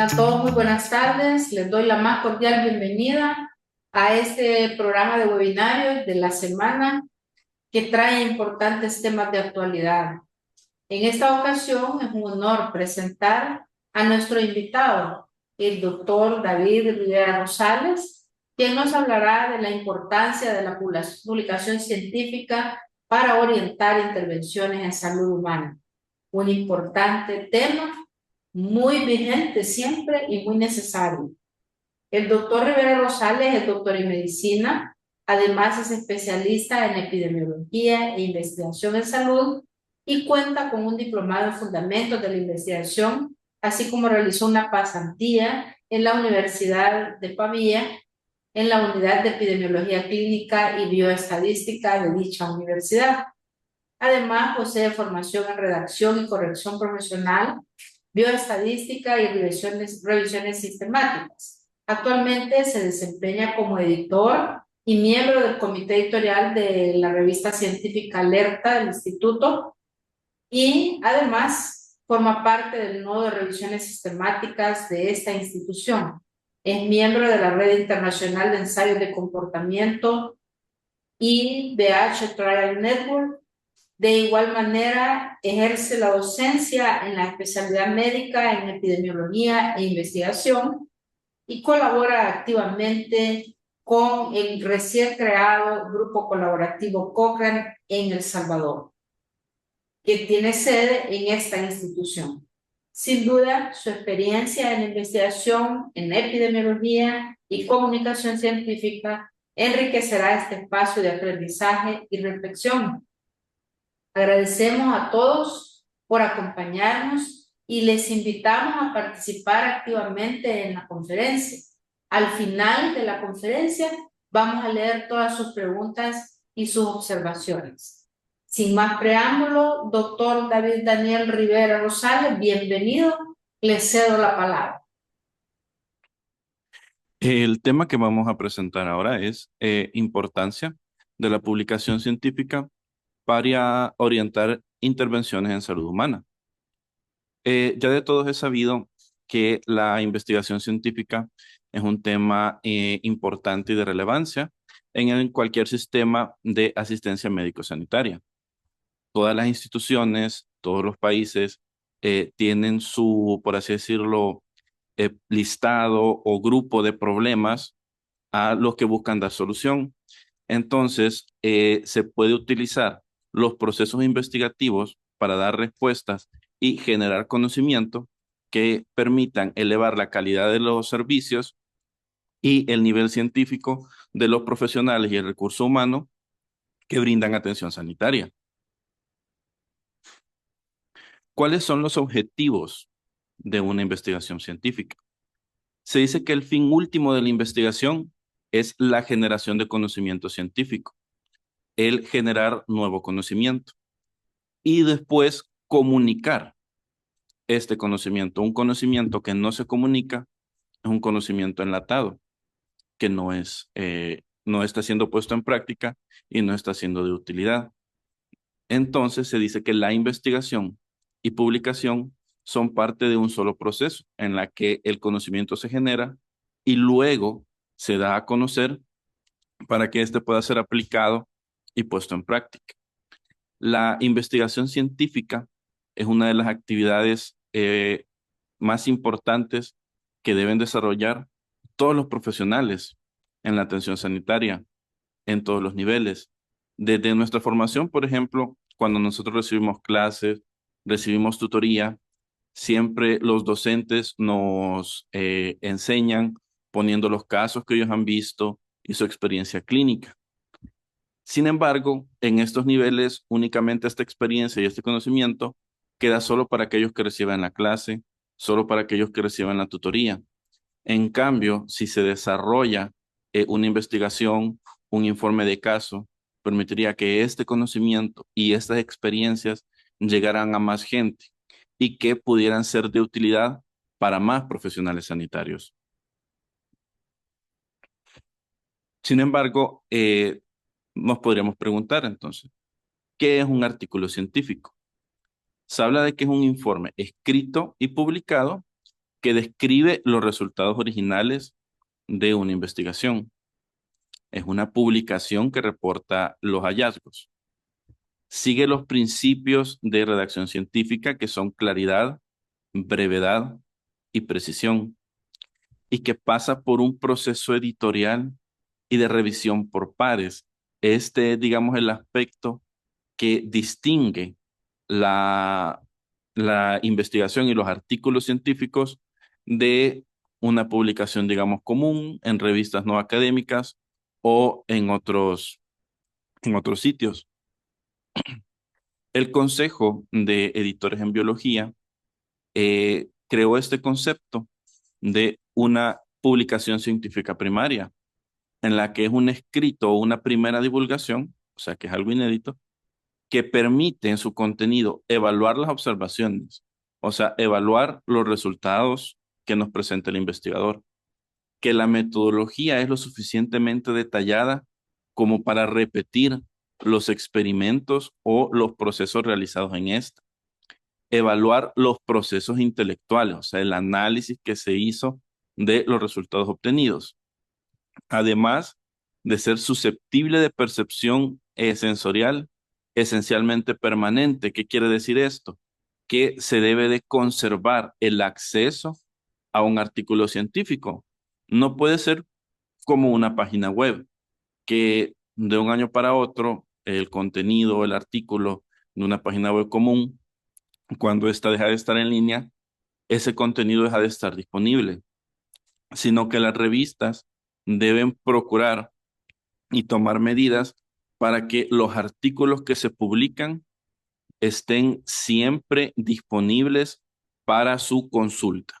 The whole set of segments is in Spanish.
Tengan todos muy buenas tardes. Les doy la más cordial bienvenida a este programa de webinarios de la semana que trae importantes temas de actualidad. En esta ocasión es un honor presentar a nuestro invitado, el doctor David Rivera Rosales, quien nos hablará de la importancia de la publicación científica para orientar intervenciones en salud humana. Un importante tema muy vigente siempre y muy necesario. El doctor Rivera Rosales es doctor en medicina, además es especialista en epidemiología e investigación en salud y cuenta con un diplomado en fundamentos de la investigación, así como realizó una pasantía en la Universidad de Pavía, en la unidad de epidemiología clínica y bioestadística de dicha universidad. Además, posee formación en redacción y corrección profesional, bioestadística y revisiones sistemáticas. Actualmente se desempeña como editor y miembro del comité editorial de la revista científica Alerta del Instituto y además forma parte del nodo de revisiones sistemáticas de esta institución. Es miembro de la Red Internacional de Ensayos de Comportamiento IBH Trial Network. De igual manera, ejerce la docencia en la especialidad médica en epidemiología e investigación y colabora activamente con el recién creado grupo colaborativo Cochrane en El Salvador, que tiene sede en esta institución. Sin duda, su experiencia en investigación en epidemiología y comunicación científica enriquecerá este espacio de aprendizaje y reflexión. Agradecemos a todos por acompañarnos y les invitamos a participar activamente en la conferencia. Al final de la conferencia vamos a leer todas sus preguntas y sus observaciones. Sin más preámbulo, doctor David Daniel Rivera Rosales, bienvenido. Le cedo la palabra. El tema que vamos a presentar ahora es importancia de la publicación científica para orientar intervenciones en salud humana. Ya de todos es sabido que la investigación científica es un tema importante y de relevancia en cualquier sistema de asistencia médico-sanitaria. Todas las instituciones, todos los países tienen su, por así decirlo, listado o grupo de problemas a los que buscan dar solución. Entonces, se puede utilizar los procesos investigativos para dar respuestas y generar conocimiento que permitan elevar la calidad de los servicios y el nivel científico de los profesionales y el recurso humano que brindan atención sanitaria. ¿Cuáles son los objetivos de una investigación científica? Se dice que el fin último de la investigación es la generación de conocimiento científico, el generar nuevo conocimiento y después comunicar este conocimiento. Un conocimiento que no se comunica es un conocimiento enlatado, que no está siendo puesto en práctica y no está siendo de utilidad. Entonces se dice que la investigación y publicación son parte de un solo proceso en la que el conocimiento se genera y luego se da a conocer para que éste pueda ser aplicado y puesto en práctica. La investigación científica es una de las actividades más importantes que deben desarrollar todos los profesionales en la atención sanitaria, en todos los niveles. Desde nuestra formación, por ejemplo, cuando nosotros recibimos clases, recibimos tutoría, siempre los docentes nos enseñan poniendo los casos que ellos han visto y su experiencia clínica. Sin embargo, en estos niveles, únicamente esta experiencia y este conocimiento queda solo para aquellos que reciban la clase, solo para aquellos que reciban la tutoría. En cambio, si se desarrolla una investigación, un informe de caso, permitiría que este conocimiento y estas experiencias llegaran a más gente y que pudieran ser de utilidad para más profesionales sanitarios. Sin embargo, nos podríamos preguntar entonces, ¿qué es un artículo científico? Se habla de que es un informe escrito y publicado que describe los resultados originales de una investigación. Es una publicación que reporta los hallazgos. Sigue los principios de redacción científica que son claridad, brevedad y precisión, y que pasa por un proceso editorial y de revisión por pares. Este es, digamos, el aspecto que distingue la, la investigación y los artículos científicos de una publicación, digamos, común en revistas no académicas o en otros sitios. El Consejo de Editores en Biología creó este concepto de una publicación científica primaria, en la que es un escrito o una primera divulgación, o sea que es algo inédito, que permite en su contenido evaluar las observaciones, o sea, evaluar los resultados que nos presenta el investigador, que la metodología es lo suficientemente detallada como para repetir los experimentos o los procesos realizados en esta, evaluar los procesos intelectuales, o sea, el análisis que se hizo de los resultados obtenidos, además de ser susceptible de percepción sensorial, esencialmente permanente. ¿Qué quiere decir esto? Que se debe de conservar el acceso a un artículo científico. No puede ser como una página web, que de un año para otro el contenido, el artículo de una página web común, cuando ésta deja de estar en línea, ese contenido deja de estar disponible, sino que las revistas deben procurar y tomar medidas para que los artículos que se publican estén siempre disponibles para su consulta.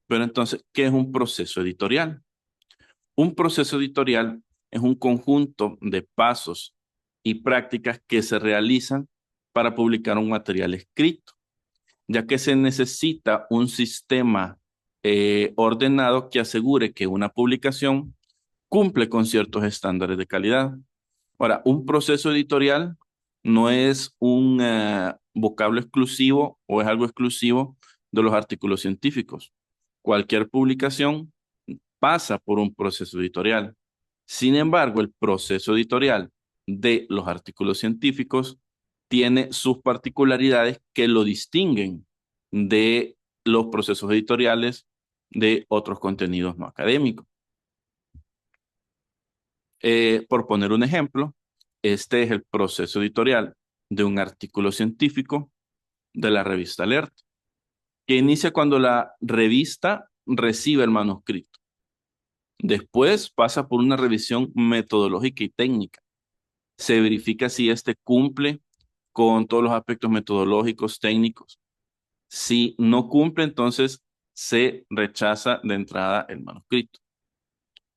Pero entonces, ¿qué es un proceso editorial? Un proceso editorial es un conjunto de pasos y prácticas que se realizan para publicar un material escrito, ya que se necesita un sistema ordenado que asegure que una publicación cumple con ciertos estándares de calidad. Ahora, un proceso editorial no es un vocablo exclusivo o es algo exclusivo de los artículos científicos. Cualquier publicación pasa por un proceso editorial. Sin embargo, el proceso editorial de los artículos científicos tiene sus particularidades que lo distinguen de los procesos editoriales de otros contenidos no académicos. Por poner un ejemplo, este es el proceso editorial de un artículo científico de la revista Alert, que inicia cuando la revista recibe el manuscrito. Después pasa por una revisión metodológica y técnica. Se verifica si éste cumple con todos los aspectos metodológicos, técnicos. Si no cumple, entonces se rechaza de entrada el manuscrito.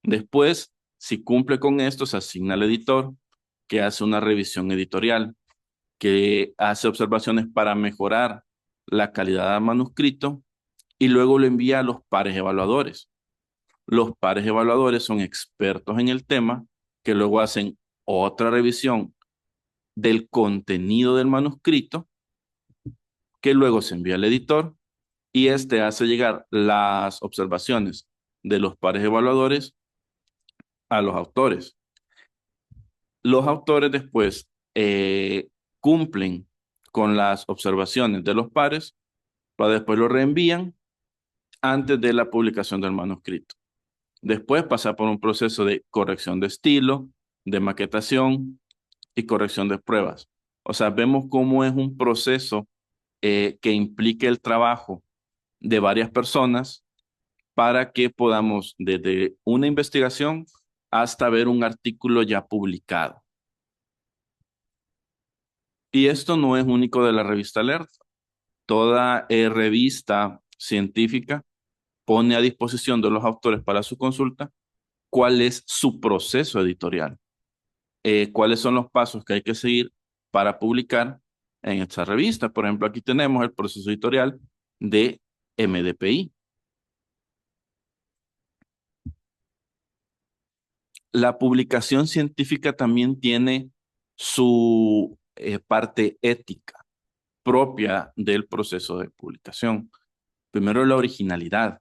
Después, si cumple con esto, se asigna al editor, que hace una revisión editorial, que hace observaciones para mejorar la calidad del manuscrito y luego lo envía a los pares evaluadores. Los pares evaluadores son expertos en el tema que luego hacen otra revisión del contenido del manuscrito que luego se envía al editor y este hace llegar las observaciones de los pares evaluadores a los autores. Los autores después cumplen con las observaciones de los pares, para después lo reenvían antes de la publicación del manuscrito. Después pasa por un proceso de corrección de estilo, de maquetación y corrección de pruebas. O sea, vemos cómo es un proceso que implica el trabajo de varias personas para que podamos, desde una investigación hasta ver un artículo ya publicado. Y esto no es único de la revista Alert. Toda revista científica pone a disposición de los autores para su consulta cuál es su proceso editorial, cuáles son los pasos que hay que seguir para publicar en esta revista. Por ejemplo, aquí tenemos el proceso editorial de MDPI. La publicación científica también tiene su parte ética, propia del proceso de publicación. Primero, la originalidad.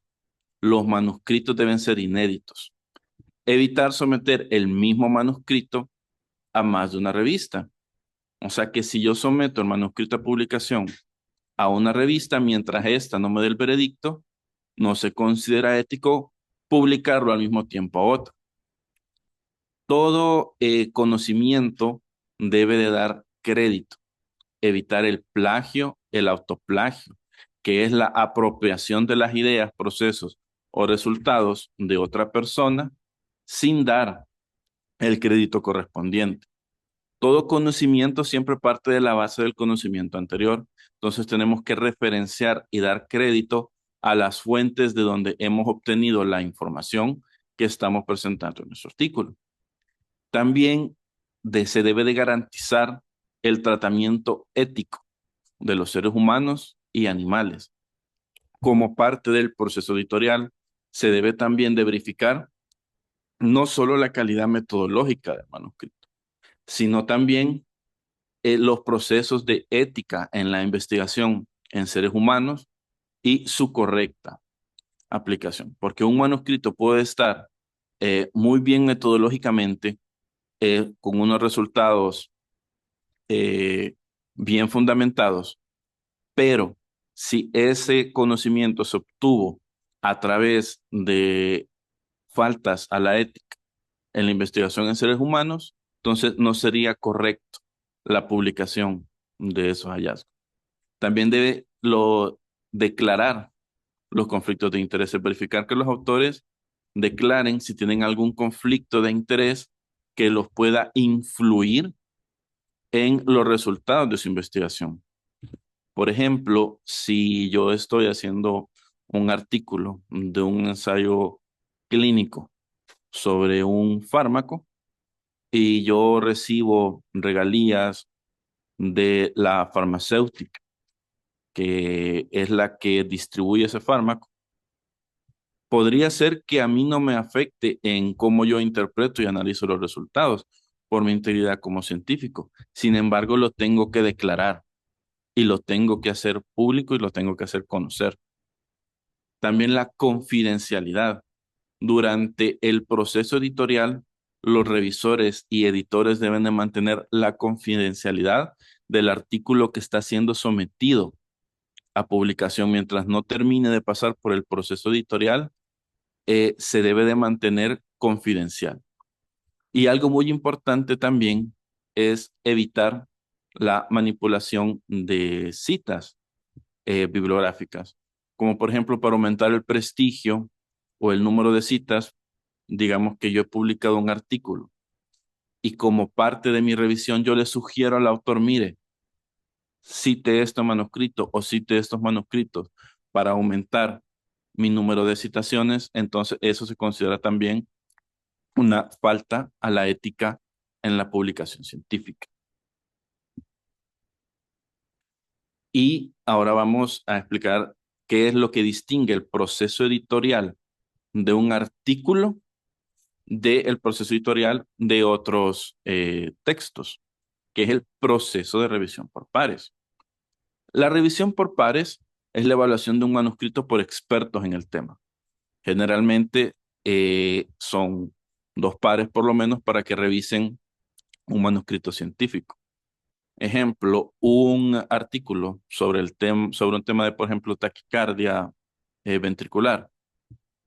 Los manuscritos deben ser inéditos. Evitar someter el mismo manuscrito a más de una revista. O sea que si yo someto el manuscrito a publicación a una revista, mientras ésta no me dé el veredicto, no se considera ético publicarlo al mismo tiempo a otra. Todo conocimiento debe de dar crédito, evitar el plagio, el autoplagio, que es la apropiación de las ideas, procesos o resultados de otra persona sin dar el crédito correspondiente. Todo conocimiento siempre parte de la base del conocimiento anterior. Entonces tenemos que referenciar y dar crédito a las fuentes de donde hemos obtenido la información que estamos presentando en nuestro artículo. También se debe de garantizar el tratamiento ético de los seres humanos y animales. Como parte del proceso editorial, se debe también de verificar no solo la calidad metodológica del manuscrito, sino también los procesos de ética en la investigación en seres humanos y su correcta aplicación. Porque un manuscrito puede estar muy bien metodológicamente, con unos resultados eh, bien fundamentados, pero si ese conocimiento se obtuvo a través de faltas a la ética en la investigación en seres humanos, entonces no sería correcto la publicación de esos hallazgos. También debe declarar los conflictos de interés, verificar que los autores declaren si tienen algún conflicto de interés que los pueda influir en los resultados de su investigación. Por ejemplo, si yo estoy haciendo un artículo de un ensayo clínico sobre un fármaco y yo recibo regalías de la farmacéutica, que es la que distribuye ese fármaco, podría ser que a mí no me afecte en cómo yo interpreto y analizo los resultados por mi integridad como científico. Sin embargo, lo tengo que declarar y lo tengo que hacer público y lo tengo que hacer conocer. También la confidencialidad. Durante el proceso editorial, los revisores y editores deben de mantener la confidencialidad del artículo que está siendo sometido a publicación. Mientras no termine de pasar por el proceso editorial, se debe de mantener confidencial. Y algo muy importante también es evitar la manipulación de citas bibliográficas, como por ejemplo para aumentar el prestigio o el número de citas. Digamos que yo he publicado un artículo y como parte de mi revisión yo le sugiero al autor, mire, cite este manuscrito o cite estos manuscritos para aumentar mi número de citaciones, entonces eso se considera también una falta a la ética en la publicación científica. Y ahora vamos a explicar qué es lo que distingue el proceso editorial de un artículo del proceso editorial de otros textos, que es el proceso de revisión por pares. La revisión por pares es la evaluación de un manuscrito por expertos en el tema. Generalmente son dos pares por lo menos para que revisen un manuscrito científico. Ejemplo, un artículo sobre sobre un tema de, por ejemplo, taquicardia ventricular.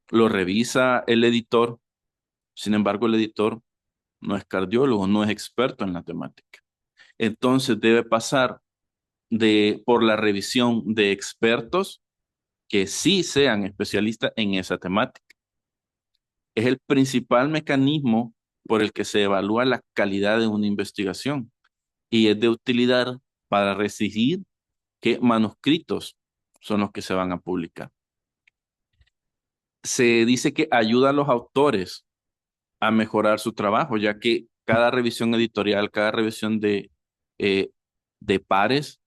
Lo revisa el editor, sin embargo, el editor no es cardiólogo, no es experto en la temática. Entonces debe pasar por la revisión de expertos que sí sean especialistas en esa temática. Es el principal mecanismo por el que se evalúa la calidad de una investigación y es de utilidad para decidir qué manuscritos son los que se van a publicar. Se dice que ayuda a los autores a mejorar su trabajo, ya que cada revisión editorial, cada revisión eh, de pares,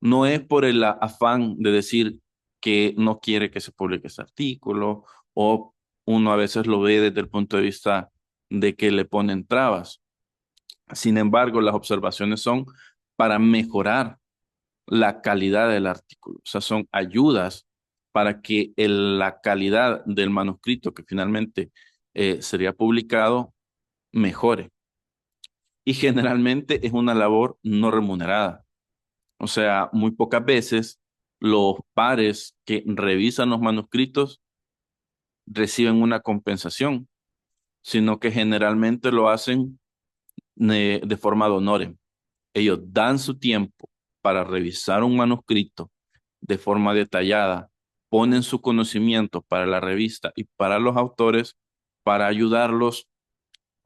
no es por el afán de decir que no quiere que se publique ese artículo, o uno a veces lo ve desde el punto de vista de que le ponen trabas. Sin embargo, las observaciones son para mejorar la calidad del artículo. O sea, son ayudas para que la calidad del manuscrito que finalmente sería publicado mejore. Y generalmente es una labor no remunerada. O sea, muy pocas veces los pares que revisan los manuscritos reciben una compensación, sino que generalmente lo hacen de forma de honores. Ellos dan su tiempo para revisar un manuscrito de forma detallada, ponen su conocimiento para la revista y para los autores para ayudarlos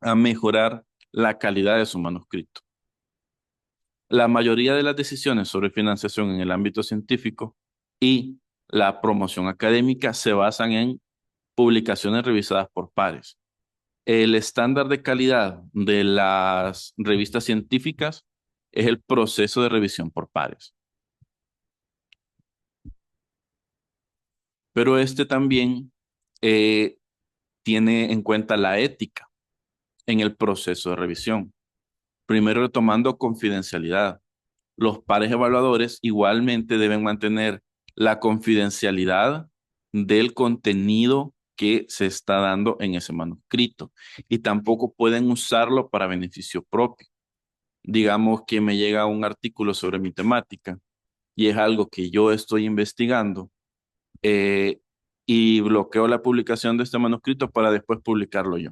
a mejorar la calidad de su manuscrito. La mayoría de las decisiones sobre financiación en el ámbito científico y la promoción académica se basan en publicaciones revisadas por pares. El estándar de calidad de las revistas científicas es el proceso de revisión por pares. Pero este también eh, tiene en cuenta la ética en el proceso de revisión. Primero, tomando confidencialidad. Los pares evaluadores igualmente deben mantener la confidencialidad del contenido que se está dando en ese manuscrito y tampoco pueden usarlo para beneficio propio. Digamos que me llega un artículo sobre mi temática y es algo que yo estoy investigando, eh, y bloqueo la publicación de este manuscrito para después publicarlo yo.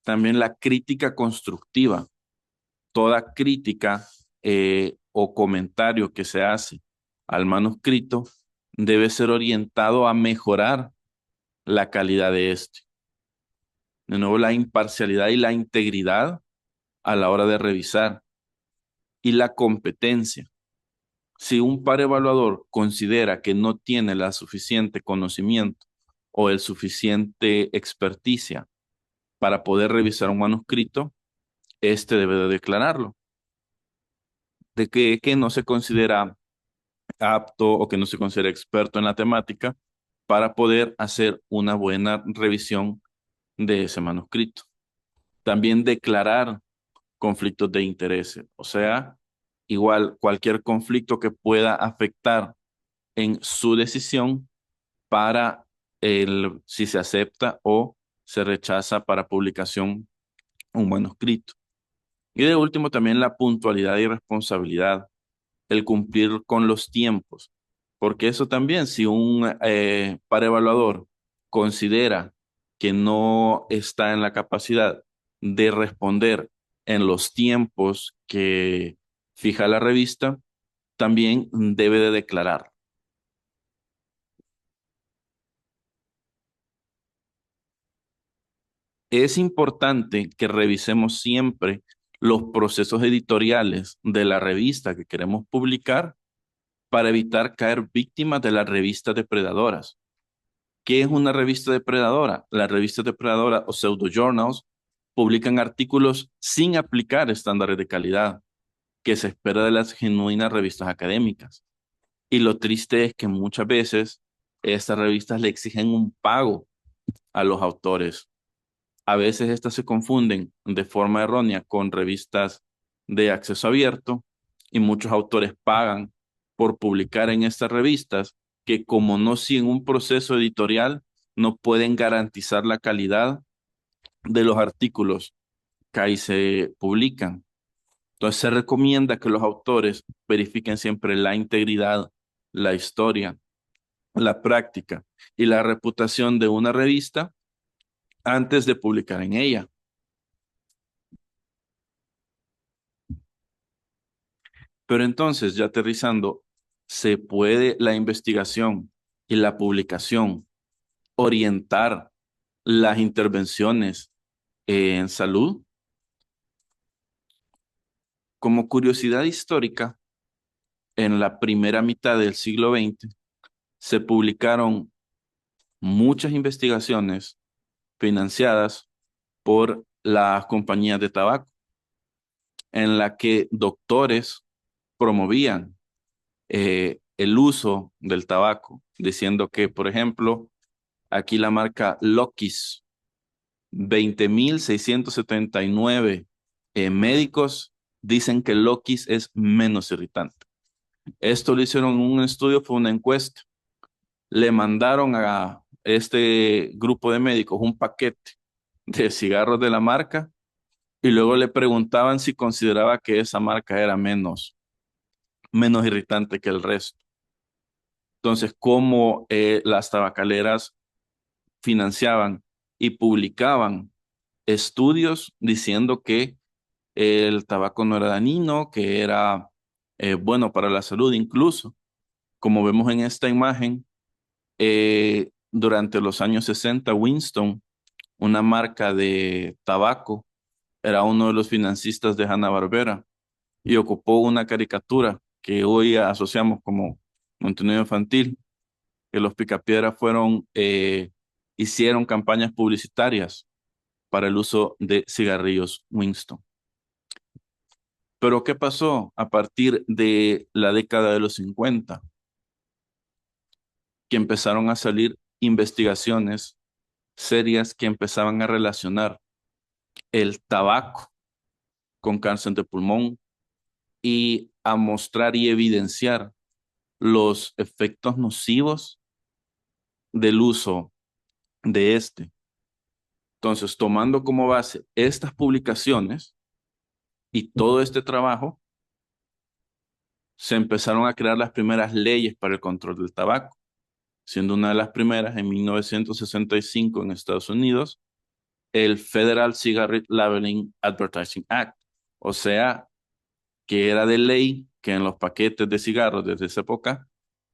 También la crítica constructiva. Toda crítica o comentario que se hace al manuscrito debe ser orientado a mejorar la calidad de este. De nuevo, la imparcialidad y la integridad a la hora de revisar y la competencia. Si un par evaluador considera que no tiene la suficiente conocimiento o el suficiente experticia para poder revisar un manuscrito, este debe de declararlo. De que no se considera apto o que no se considera experto en la temática para poder hacer una buena revisión de ese manuscrito. También declarar conflictos de interés, o sea, igual cualquier conflicto que pueda afectar en su decisión para si se acepta o se rechaza para publicación un manuscrito. Y de último, también la puntualidad y responsabilidad, el cumplir con los tiempos, porque eso también, si un par evaluador considera que no está en la capacidad de responder en los tiempos que fija la revista, también debe de declarar. Es importante que revisemos siempre los procesos editoriales de la revista que queremos publicar para evitar caer víctimas de las revistas depredadoras. ¿Qué es una revista depredadora? Las revistas depredadoras o pseudo-journals publican artículos sin aplicar estándares de calidad que se espera de las genuinas revistas académicas. Y lo triste es que muchas veces estas revistas le exigen un pago a los autores. A veces estas se confunden de forma errónea con revistas de acceso abierto y muchos autores pagan por publicar en estas revistas que, como no siguen un proceso editorial, no pueden garantizar la calidad de los artículos que ahí se publican. Entonces se recomienda que los autores verifiquen siempre la integridad, la historia, la práctica y la reputación de una revista antes de publicar en ella. Pero entonces, ya aterrizando, ¿se puede la investigación y la publicación orientar las intervenciones en salud? Como curiosidad histórica, en la primera mitad del siglo XX se publicaron muchas investigaciones financiadas por las compañías de tabaco, en la que doctores promovían el uso del tabaco, diciendo que, por ejemplo, aquí la marca Lokis, 20.679 médicos dicen que Lokis es menos irritante. Esto lo hicieron en un estudio, fue una encuesta. Le mandaron a este grupo de médicos un paquete de cigarros de la marca y luego le preguntaban si consideraba que esa marca era menos irritante que el resto. Entonces, cómo las tabacaleras financiaban y publicaban estudios diciendo que el tabaco no era dañino, que era bueno para la salud incluso. Como vemos en esta imagen, durante los años 60, Winston, una marca de tabaco, era uno de los financistas de Hanna-Barbera y ocupó una caricatura que hoy asociamos como contenido infantil, que los Picapiedra hicieron campañas publicitarias para el uso de cigarrillos Winston. Pero ¿qué pasó a partir de la década de los 50? Que empezaron a salir investigaciones serias que empezaban a relacionar el tabaco con cáncer de pulmón y a mostrar y evidenciar los efectos nocivos del uso de este. Entonces, tomando como base estas publicaciones y todo este trabajo, se empezaron a crear las primeras leyes para el control del tabaco, siendo una de las primeras en 1965 en Estados Unidos, el Federal Cigarette Labeling Advertising Act, o sea, que era de ley que en los paquetes de cigarros desde esa época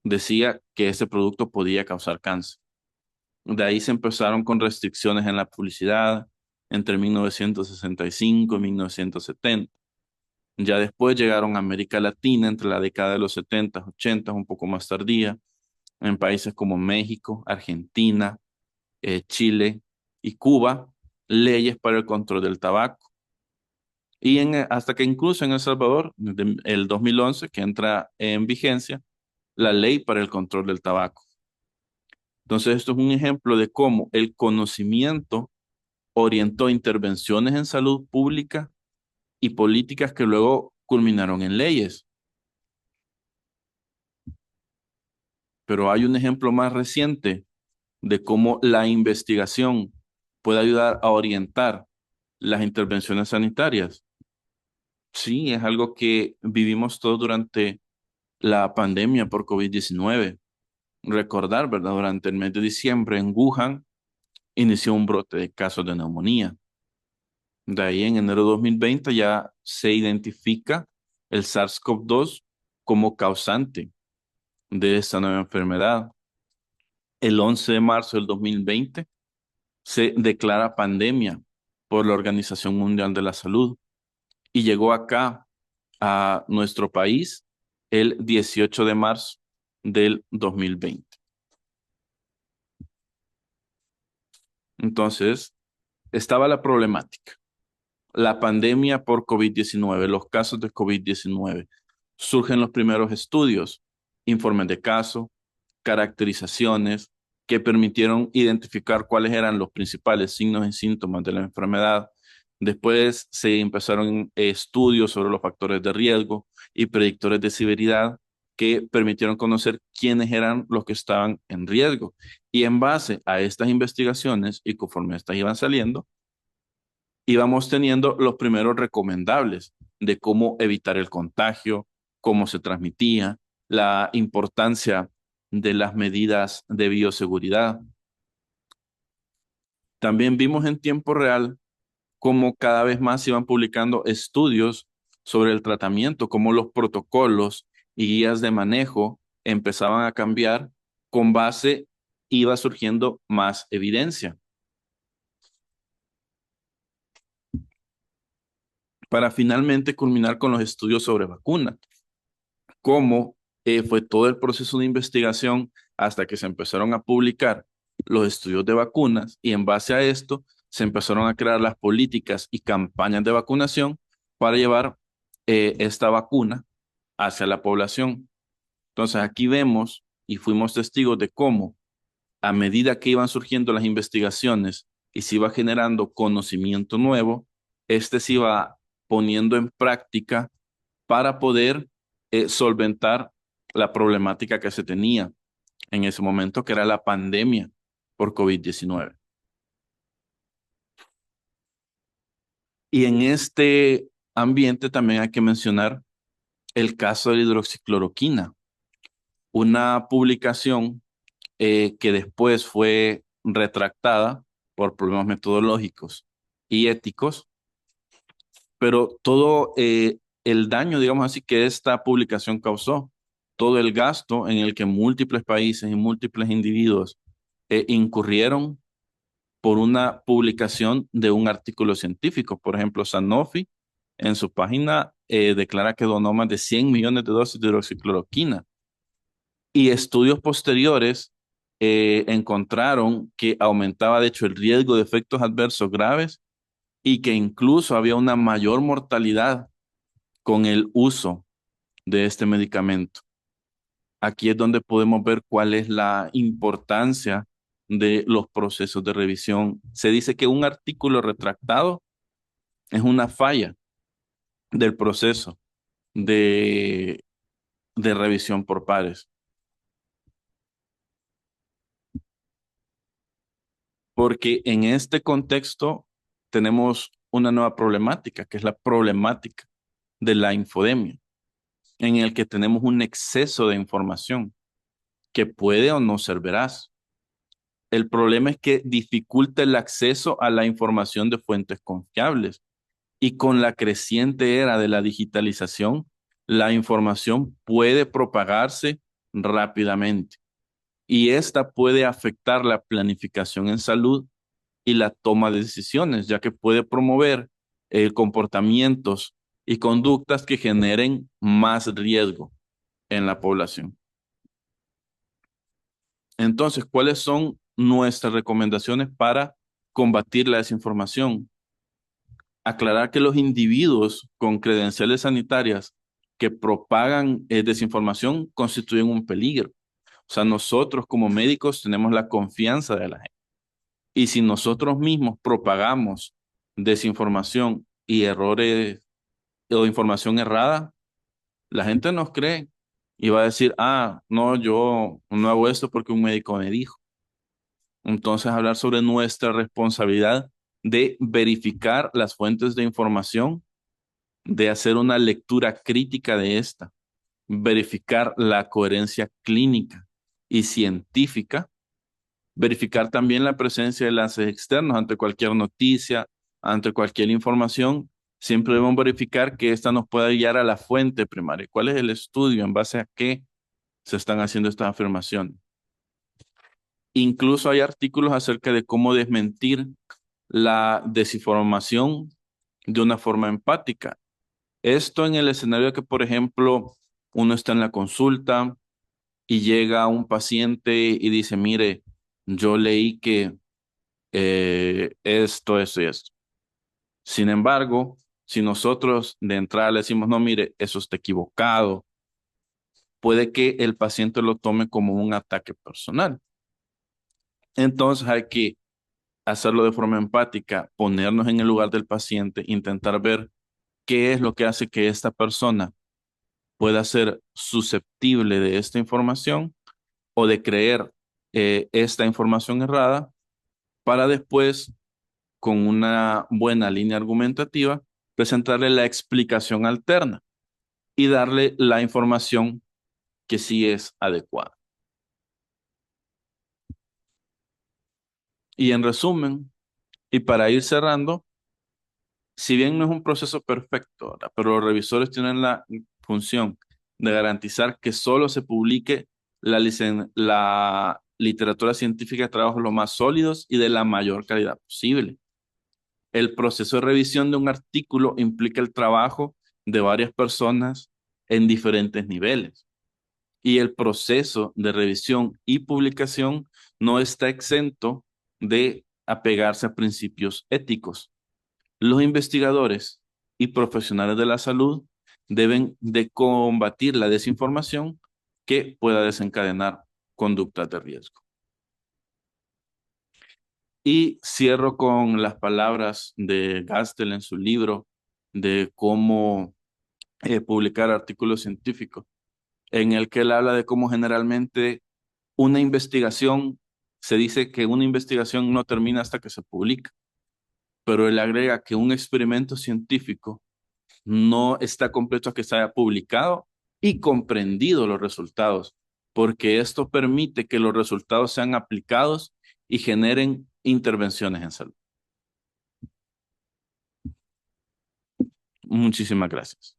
decía que ese producto podía causar cáncer. De ahí se empezaron con restricciones en la publicidad entre 1965 y 1970. Ya después llegaron a América Latina entre la década de los 70, 80, un poco más tardía, en países como México, Argentina, Chile y Cuba, leyes para el control del tabaco. Y hasta que incluso en El Salvador, desde el 2011, que entra en vigencia, la ley para el control del tabaco. Entonces, esto es un ejemplo de cómo el conocimiento orientó intervenciones en salud pública y políticas que luego culminaron en leyes. Pero hay un ejemplo más reciente de cómo la investigación puede ayudar a orientar las intervenciones sanitarias. Sí, es algo que vivimos todos durante la pandemia por COVID-19. Recordar, ¿verdad? Durante el mes de diciembre en Wuhan inició un brote de casos de neumonía. De ahí en enero de 2020 ya se identifica el SARS-CoV-2 como causante de esta nueva enfermedad. El 11 de marzo del 2020 se declara pandemia por la Organización Mundial de la Salud y llegó acá a nuestro país el 18 de marzo del 2020. Entonces, estaba la problemática, la pandemia por COVID-19, los casos de COVID-19. Surgen los primeros estudios, informes de caso, caracterizaciones que permitieron identificar cuáles eran los principales signos y síntomas de la enfermedad. Después se empezaron estudios sobre los factores de riesgo y predictores de severidad que permitieron conocer quiénes eran los que estaban en riesgo. Y en base a estas investigaciones y conforme estas iban saliendo, íbamos teniendo los primeros recomendables de cómo evitar el contagio, cómo se transmitía, la importancia de las medidas de bioseguridad. También vimos en tiempo real cómo cada vez más se iban publicando estudios sobre el tratamiento, cómo los protocolos y guías de manejo empezaban a cambiar con base, iba surgiendo más evidencia. Para finalmente culminar con los estudios sobre vacunas, cómo fue todo el proceso de investigación hasta que se empezaron a publicar los estudios de vacunas y en base a esto se empezaron a crear las políticas y campañas de vacunación para llevar esta vacuna hacia la población. Entonces aquí vemos y fuimos testigos de cómo a medida que iban surgiendo las investigaciones y se iba generando conocimiento nuevo, este se iba poniendo en práctica para poder solventar la problemática que se tenía en ese momento, que era la pandemia por COVID-19. Y en este ambiente también hay que mencionar el caso de la hidroxicloroquina, una publicación que después fue retractada por problemas metodológicos y éticos, pero todo el daño, digamos así, que esta publicación causó, todo el gasto en el que múltiples países y múltiples individuos incurrieron por una publicación de un artículo científico. Por ejemplo, Sanofi en su página declara que donó más de 100 millones de dosis de hidroxicloroquina y estudios posteriores encontraron que aumentaba, de hecho, el riesgo de efectos adversos graves y que incluso había una mayor mortalidad con el uso de este medicamento. Aquí es donde podemos ver cuál es la importancia de los procesos de revisión. Se dice que un artículo retractado es una falla del proceso de, de revisión por pares, porque en este contexto tenemos una nueva problemática, que es la problemática de la infodemia, en el que tenemos un exceso de información que puede o no ser veraz. El problema es que dificulta el acceso a la información de fuentes confiables. Y con la creciente era de la digitalización, la información puede propagarse rápidamente y esta puede afectar la planificación en salud y la toma de decisiones, ya que puede promover comportamientos y conductas que generen más riesgo en la población. Entonces, ¿cuáles son nuestras recomendaciones para combatir la desinformación? Aclarar que los individuos con credenciales sanitarias que propagan desinformación constituyen un peligro. O sea, nosotros como médicos tenemos la confianza de la gente. Y si nosotros mismos propagamos desinformación y errores o información errada, la gente nos cree y va a decir, ah, no, yo no hago esto porque un médico me dijo. Entonces, hablar sobre nuestra responsabilidad de verificar las fuentes de información, de hacer una lectura crítica de esta, verificar la coherencia clínica y científica, verificar también la presencia de enlaces externos ante cualquier noticia, ante cualquier información. Siempre debemos verificar que esta nos pueda guiar a la fuente primaria. ¿Cuál es el estudio? ¿En base a qué se están haciendo estas afirmaciones? Incluso hay artículos acerca de cómo desmentir la desinformación de una forma empática. Esto en el escenario que, por ejemplo, uno está en la consulta y llega un paciente y dice, mire, yo leí que esto, eso y esto. Sin embargo, si nosotros de entrada le decimos, no, mire, eso está equivocado, puede que el paciente lo tome como un ataque personal. Entonces hay que hacerlo de forma empática, ponernos en el lugar del paciente, intentar ver qué es lo que hace que esta persona pueda ser susceptible de esta información o de creer esta información errada para después, con una buena línea argumentativa, presentarle la explicación alterna y darle la información que sí es adecuada. Y en resumen, y para ir cerrando, si bien no es un proceso perfecto, ¿verdad? Pero los revisores tienen la función de garantizar que solo se publique la literatura científica de trabajos lo más sólidos y de la mayor calidad posible. El proceso de revisión de un artículo implica el trabajo de varias personas en diferentes niveles. Y el proceso de revisión y publicación no está exento de apegarse a principios éticos. Los investigadores y profesionales de la salud deben de combatir la desinformación que pueda desencadenar conductas de riesgo. Y cierro con las palabras de Gastel en su libro de cómo publicar artículos científicos. en el que él habla de cómo generalmente una investigación, se dice que una investigación no termina hasta que se publica, pero él agrega que un experimento científico no está completo hasta que se haya publicado y comprendido los resultados, porque esto permite que los resultados sean aplicados y generen intervenciones en salud. Muchísimas gracias.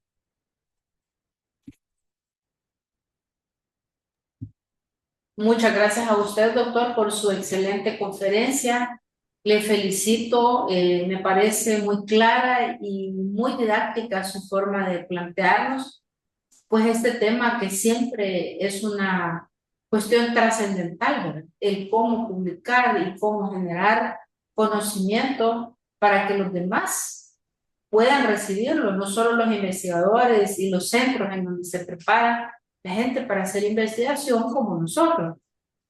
Muchas gracias a usted, doctor, por su excelente conferencia. Le felicito, me parece muy clara y muy didáctica su forma de plantearnos, pues este tema que siempre es una cuestión trascendental, ¿verdad? El cómo publicar y cómo generar conocimiento para que los demás puedan recibirlo, no solo los investigadores y los centros en donde se prepara la gente para hacer investigación como nosotros.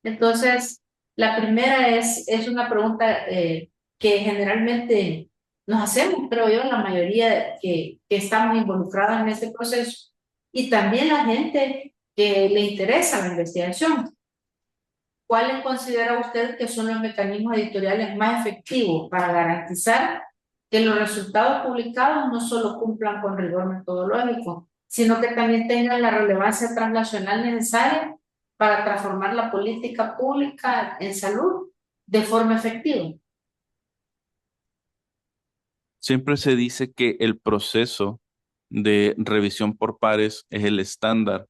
Entonces, la primera es una pregunta que generalmente nos hacemos, creo yo, la mayoría que estamos involucrados en este proceso y también la gente que le interesa la investigación. ¿Cuáles considera usted que son los mecanismos editoriales más efectivos para garantizar que los resultados publicados no solo cumplan con rigor metodológico, sino que también tengan la relevancia translacional necesaria para transformar la política pública en salud de forma efectiva? Siempre se dice que el proceso de revisión por pares es el estándar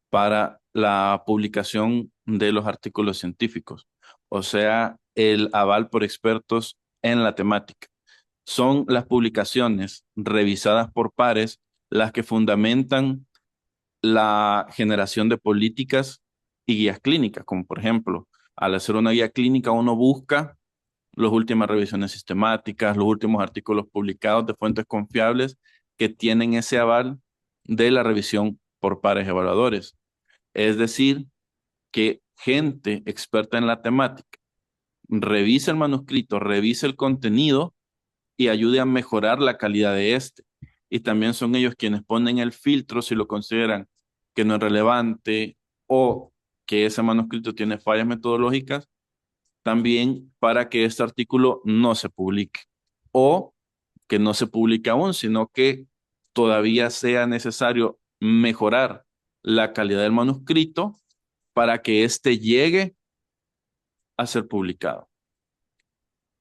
para la publicación de los artículos científicos, o sea, el aval por expertos en la temática. Son las publicaciones revisadas por pares las que fundamentan la generación de políticas y guías clínicas, como por ejemplo, al hacer una guía clínica uno busca las últimas revisiones sistemáticas, los últimos artículos publicados de fuentes confiables que tienen ese aval de la revisión por pares evaluadores. Es decir, que gente experta en la temática revise el manuscrito, revise el contenido y ayude a mejorar la calidad de este. Y también son ellos quienes ponen el filtro si lo consideran que no es relevante o que ese manuscrito tiene fallas metodológicas, también para que este artículo no se publique o que no se publique aún, sino que todavía sea necesario mejorar la calidad del manuscrito para que éste llegue a ser publicado.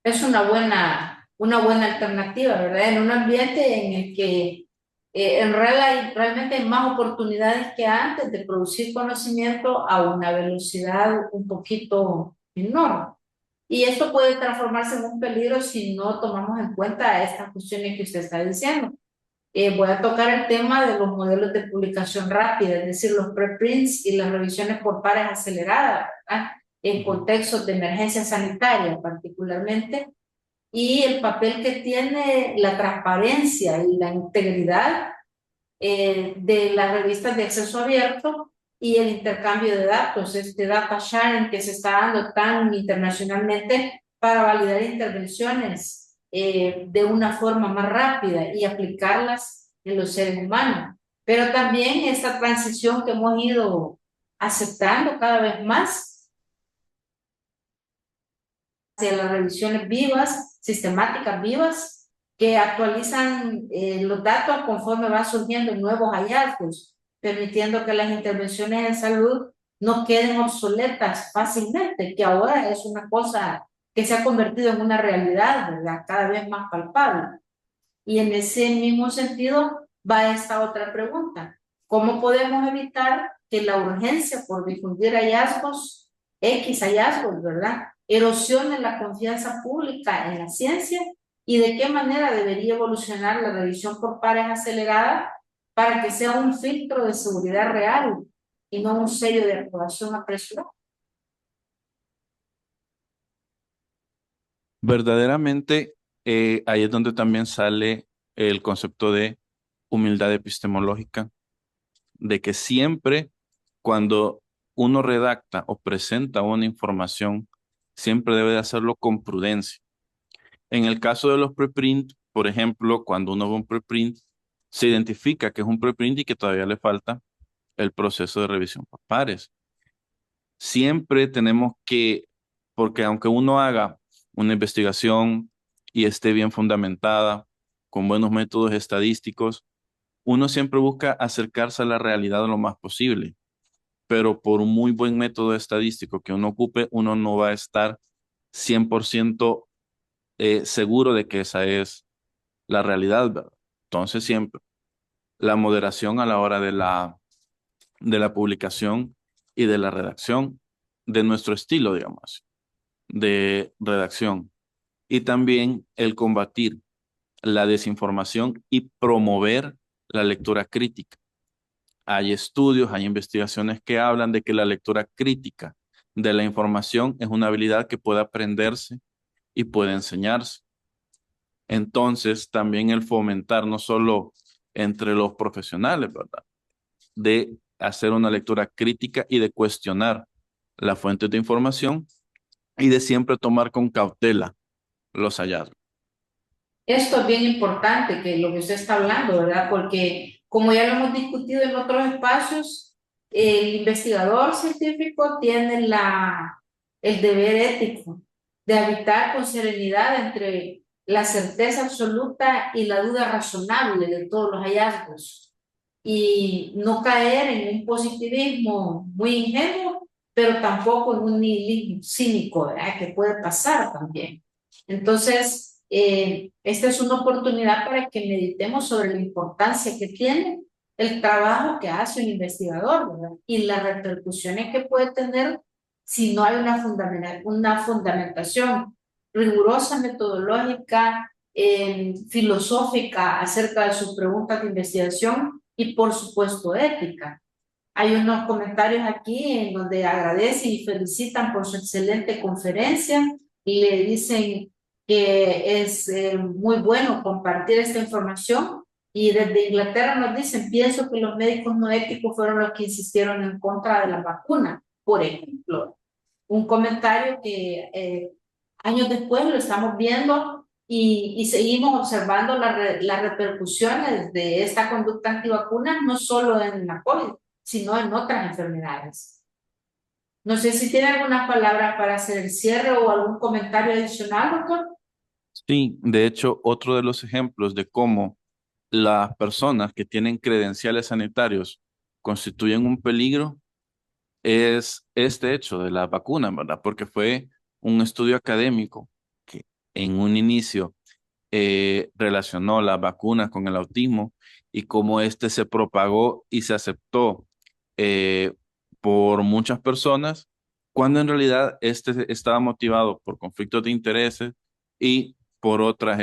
Es una buena alternativa, ¿verdad? En un ambiente en el que realmente hay más oportunidades que antes de producir conocimiento a una velocidad un poquito menor. Y esto puede transformarse en un peligro si no tomamos en cuenta estas cuestiones que usted está diciendo. Voy a tocar el tema de los modelos de publicación rápida, es decir, los preprints y las revisiones por pares aceleradas, ¿verdad? En contextos de emergencia sanitaria particularmente, y el papel que tiene la transparencia y la integridad de las revistas de acceso abierto y el intercambio de datos, este data sharing que se está dando tan internacionalmente para validar intervenciones de una forma más rápida y aplicarlas en los seres humanos. Pero también esta transición que hemos ido aceptando cada vez más hacia las revisiones vivas, sistemáticas vivas, que actualizan los datos conforme van surgiendo nuevos hallazgos, permitiendo que las intervenciones en salud no queden obsoletas fácilmente, que ahora es una cosa que se ha convertido en una realidad, ¿verdad? Cada vez más palpable. Y en ese mismo sentido va esta otra pregunta. ¿Cómo podemos evitar que la urgencia por difundir hallazgos, X hallazgos, ¿verdad?, erosione la confianza pública en la ciencia y de qué manera debería evolucionar la revisión por pares acelerada para que sea un filtro de seguridad real y no un sello de aprobación apresurada? Verdaderamente, ahí es donde también sale el concepto de humildad epistemológica, de que siempre cuando uno redacta o presenta una información, siempre debe de hacerlo con prudencia. En el caso de los preprint, por ejemplo, cuando uno ve un preprint, se identifica que es un preprint y que todavía le falta el proceso de revisión por pares. Siempre tenemos que, porque aunque uno haga una investigación y esté bien fundamentada, con buenos métodos estadísticos, uno siempre busca acercarse a la realidad lo más posible, pero por un muy buen método estadístico que uno ocupe, uno no va a estar 100% seguro de que esa es la realidad, ¿verdad? Entonces siempre la moderación a la hora de la publicación y de la redacción de nuestro estilo, digamos, de redacción. Y también el combatir la desinformación y promover la lectura crítica. Hay estudios, hay investigaciones que hablan de que la lectura crítica de la información es una habilidad que puede aprenderse y puede enseñarse. Entonces, también el fomentar no solo entre los profesionales, ¿verdad? De hacer una lectura crítica y de cuestionar las fuentes de información y de siempre tomar con cautela los hallazgos. Esto es bien importante, que lo que usted está hablando, ¿verdad? Porque como ya lo hemos discutido en otros espacios, el investigador científico tiene el deber ético de habitar con serenidad entre la certeza absoluta y la duda razonable de todos los hallazgos y no caer en un positivismo muy ingenuo, pero tampoco en un nihilismo cínico, ¿verdad? Que puede pasar también. Entonces, esta es una oportunidad para que meditemos sobre la importancia que tiene el trabajo que hace un investigador, ¿verdad? Y las repercusiones que puede tener si no hay una fundamentación rigurosa, metodológica, filosófica acerca de sus preguntas de investigación y por supuesto ética. Hay unos comentarios aquí en donde agradecen y felicitan por su excelente conferencia y le dicen que es muy bueno compartir esta información. Y desde Inglaterra nos dicen, pienso que los médicos no éticos fueron los que insistieron en contra de la vacuna, por ejemplo. Un comentario que años después lo estamos viendo y seguimos observando las repercusiones de esta conducta antivacuna, no solo en la COVID, sino en otras enfermedades. No sé si tiene algunas palabras para hacer el cierre o algún comentario adicional, doctor. Sí, de hecho, otro de los ejemplos de cómo las personas que tienen credenciales sanitarios constituyen un peligro es este hecho de la vacuna, ¿verdad? Porque fue un estudio académico que en un inicio relacionó las vacunas con el autismo y cómo este se propagó y se aceptó eh, por muchas personas, cuando en realidad este estaba motivado por conflictos de intereses y por otras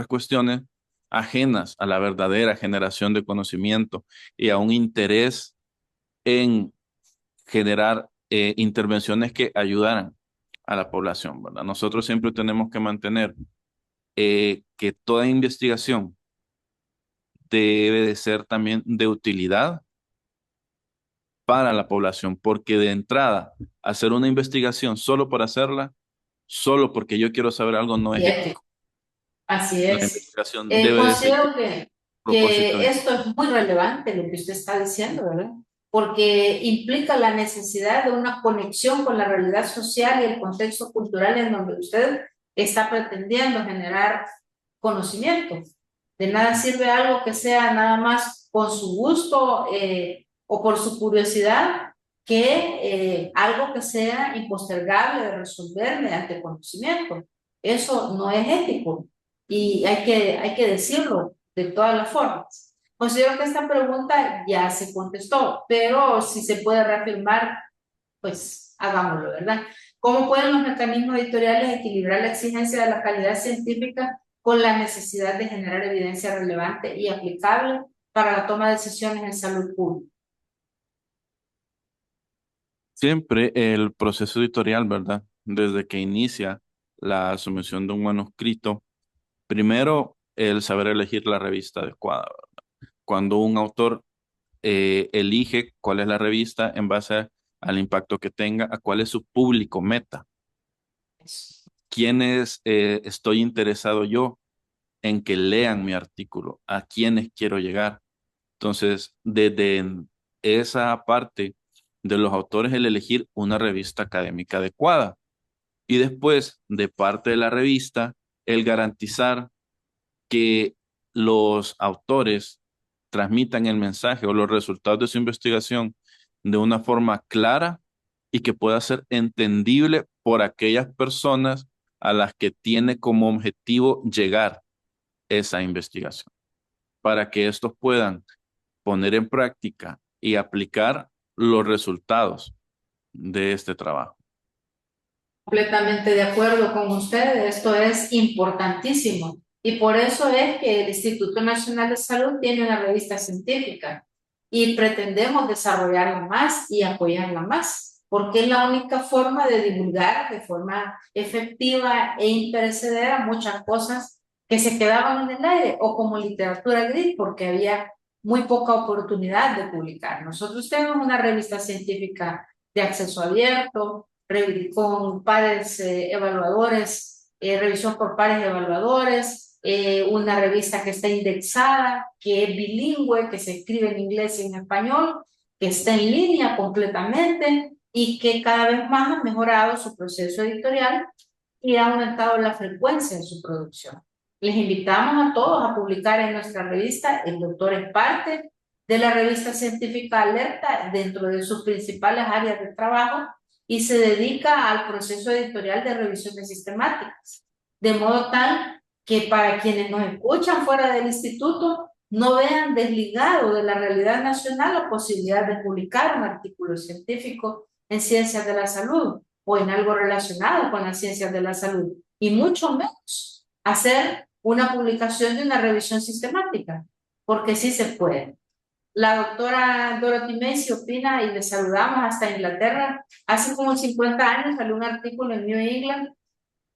cuestiones ajenas a la verdadera generación de conocimiento y a un interés en generar intervenciones que ayudaran a la población, ¿verdad? Nosotros siempre tenemos que mantener que toda investigación debe de ser también de utilidad para la población, porque de entrada, hacer una investigación solo por hacerla, solo porque yo quiero saber algo, no es Bien, ético. así La es. investigación debe de seguir Considero propósito que de... esto es muy relevante lo que usted está diciendo, ¿verdad? Porque implica la necesidad de una conexión con la realidad social y el contexto cultural en donde usted está pretendiendo generar conocimiento. De nada sirve algo que sea nada más con su gusto o por su curiosidad que algo que sea impostergable de resolver mediante conocimiento. Eso no es ético y hay que decirlo de todas las formas. Considero que esta pregunta ya se contestó, pero si se puede reafirmar, pues hagámoslo, ¿verdad? ¿Cómo pueden los mecanismos editoriales equilibrar la exigencia de la calidad científica con la necesidad de generar evidencia relevante y aplicable para la toma de decisiones en salud pública? Siempre el proceso editorial, ¿verdad? Desde que inicia la sumisión de un manuscrito, primero el saber elegir la revista adecuada, ¿verdad? Cuando un autor elige cuál es la revista en base al impacto que tenga, a cuál es su público meta, quiénes estoy interesado yo en que lean mi artículo, a quiénes quiero llegar. Entonces, desde esa parte de los autores, el elegir una revista académica adecuada. Y después, de parte de la revista, el garantizar que los autores transmitan el mensaje o los resultados de su investigación de una forma clara y que pueda ser entendible por aquellas personas a las que tiene como objetivo llegar esa investigación, para que estos puedan poner en práctica y aplicar los resultados de este trabajo. Completamente de acuerdo con ustedes, esto es importantísimo y por eso es que el Instituto Nacional de Salud tiene una revista científica y pretendemos desarrollarla más y apoyarla más, porque es la única forma de divulgar de forma efectiva e imperecedera muchas cosas que se quedaban en el aire o como literatura gris porque había muy poca oportunidad de publicar. Nosotros tenemos una revista científica de acceso abierto, con pares evaluadores, revisión por pares evaluadores, una revista que está indexada, que es bilingüe, que se escribe en inglés y en español, que está en línea completamente y que cada vez más ha mejorado su proceso editorial y ha aumentado la frecuencia de su producción. Les invitamos a todos a publicar en nuestra revista. El doctor es parte de la revista científica Alerta dentro de sus principales áreas de trabajo y se dedica al proceso editorial de revisiones sistemáticas, de modo tal que para quienes nos escuchan fuera del instituto no vean desligado de la realidad nacional la posibilidad de publicar un artículo científico en ciencias de la salud o en algo relacionado con las ciencias de la salud, y mucho menos hacer una publicación de una revisión sistemática, porque sí se puede. La doctora Dorothy Macy opina, y le saludamos hasta Inglaterra. Hace como 50 años salió un artículo en New England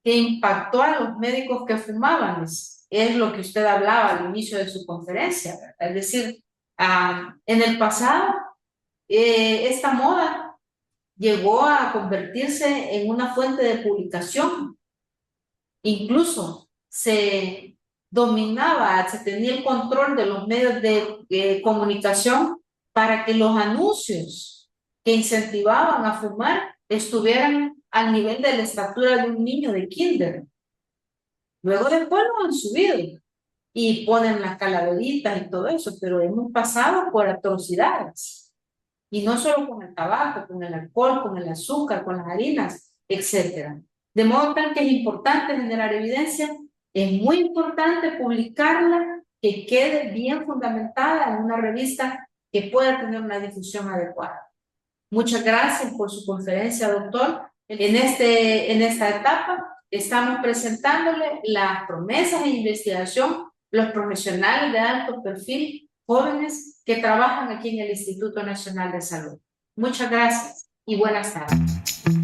que impactó a los médicos que fumaban. Es lo que usted hablaba al inicio de su conferencia, ¿verdad? Es decir, en el pasado, esta moda llegó a convertirse en una fuente de publicación. Incluso se dominaba, se tenía el control de los medios de comunicación para que los anuncios que incentivaban a fumar estuvieran al nivel de la estatura de un niño de kinder. Luego después lo han subido y ponen las calaveritas y todo eso, pero hemos pasado por atrocidades. Y no solo con el tabaco, con el alcohol, con el azúcar, con las harinas, etc. De modo tal que es importante generar evidencia, es muy importante publicarla, que quede bien fundamentada en una revista que pueda tener una difusión adecuada. Muchas gracias por su conferencia, doctor. En esta etapa estamos presentándole las promesas de investigación, los profesionales de alto perfil, jóvenes que trabajan aquí en el Instituto Nacional de Salud. Muchas gracias y buenas tardes.